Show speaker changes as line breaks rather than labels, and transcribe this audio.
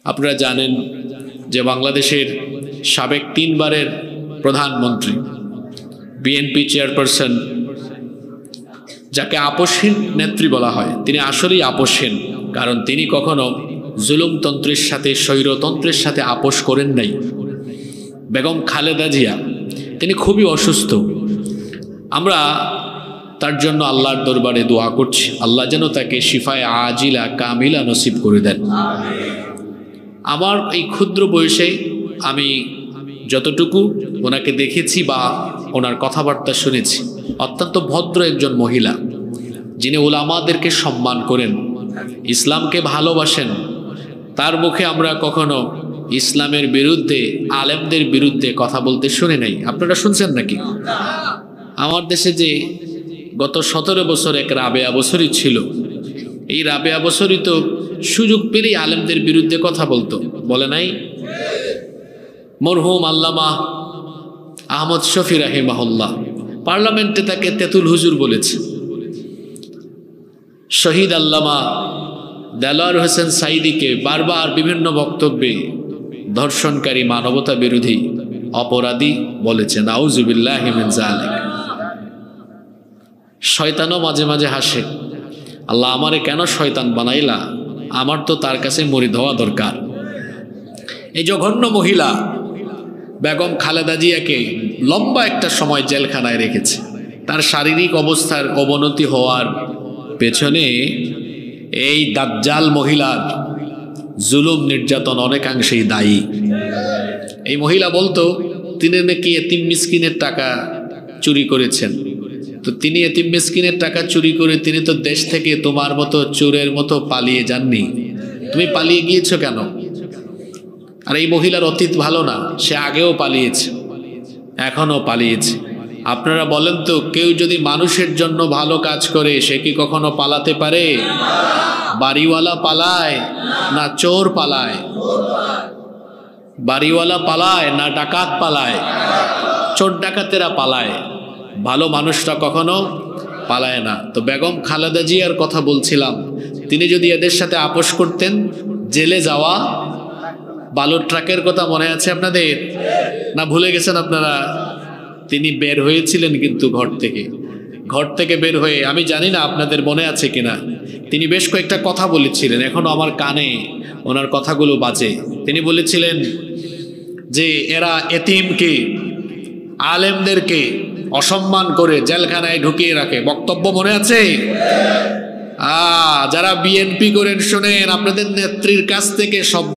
আপনারা জানেন যে বাংলাদেশের সাবেক 3 বারের প্রধানমন্ত্রী বিএনপি চেয়ারপারসন, যাকে আপসহীন নেত্রী বলা হয়, তিনি আসলেই আপসহীন, কারণ তিনি কখনো জুলুমতন্ত্রের সাথে স্বৈরতন্ত্রের সাথে আপোষ করেন নাই। বেগম খালেদা জিয়া তিনি খুবই অসুস্থ। আমরা তার জন্য আল্লাহর দরবারে দোয়া করছি, আল্লাহ যেন তাকে শিফায়ে আজিলা কামিলা নসিব করে দেন। আমার এই ক্ষুদ্র বয়সে আমি যতটুকু ওনাকে দেখেছি বা ওনার কথাবার্তা শুনেছি, অত্যন্ত ভদ্র একজন মহিলা, যিনি উলামাদেরকে সম্মান করেন, ইসলামকে ভালোবাসেন। তার মুখে আমরা কখনো ইসলামের বিরুদ্ধে, আলেমদের বিরুদ্ধে কথা বলতে শুনি নাই। আপনারা শুনছেন নাকি? আমার দেশে যে গত 17 বছর এক রাবেয়া বছরই ছিল, এই রাবেয়া বছরই তো সুযোগ পেলেই আলেমদের বিরুদ্ধে কথা বলতো, বলে নাই? মরহুম আল্লামা আহমদ শফি রাহিমাহুল্লাহ পার্লামেন্টে তাকে তেতুল হুজুর বলেছে। শহীদ আল্লামা দেলোয়ার হোসেন সাইদিকে বারবার বিভিন্ন বক্তব্যে ধর্ষণকারী, মানবতা বিরোধী, অপরাধী বলেছে। নাউজুবিল্লাহি মিন যালিক। শয়তানও মাঝে মাঝে হাসে, আল্লাহ আমারে কেন শয়তান বানাইলা, আমার তো তার কাছে মরিদ হওয়া দরকার। এই জঘন্য মহিলা বেগম খালেদা জিয়াকে লম্বা একটা সময় জেলখানায় রেখেছে। তার শারীরিক অবস্থার অবনতি হওয়ার পেছনে এই দাজ্জাল মহিলার জুলুম নির্যাতন অনেকাংশেই দায়ী। এই মহিলা বলতো তিনি নাকি এতিম মিসকিনের টাকা চুরি করেছেন। তো তিনি এতিম মিসকিনের টাকা চুরি করে তিনি তো দেশ থেকে তোমার মতো চোরের মতো পালিয়ে যাননি, তুমি পালিয়ে গিয়েছো কেন? আর এই মহিলার অতীত ভালো না, সে আগেও পালিয়েছে, এখনো পালিয়েছে। আপনারা বলেন তো, কেউ যদি মানুষের জন্য ভালো কাজ করে সে কি কখনো পালাতে পারে? বাড়িওয়ালা পালায় না চোর পালায়? বাড়িওয়ালা পালায় না ডাকাত পালায়? চোর ডাকাতেরা পালায়, ভালো মানুষরা কখনো পালায় না। তো বেগম খালেদা জিয়ার কথা বলছিলাম, তিনি যদি এদের সাথে আপোষ করতেন, জেলে যাওয়া, বালুর ট্রাকের কথা মনে আছে আপনাদের না ভুলে গেছেন আপনারা? তিনি বের হয়েছিলেন কিন্তু ঘর থেকে বের হয়ে, আমি জানি না আপনাদের মনে আছে কিনা, তিনি বেশ কয়েকটা কথা বলেছিলেন, এখনো আমার কানে ওনার কথাগুলো বাজে। তিনি বলেছিলেন যে এরা এতিমকে, আলেমদেরকে অসম্মান করে জেলখানায় ঢুকিয়ে রাখে। বক্তব্য মনে আছে? যারা বিএনপি করেন শোনেন, আপনাদের নেত্রীর কাছ থেকে সব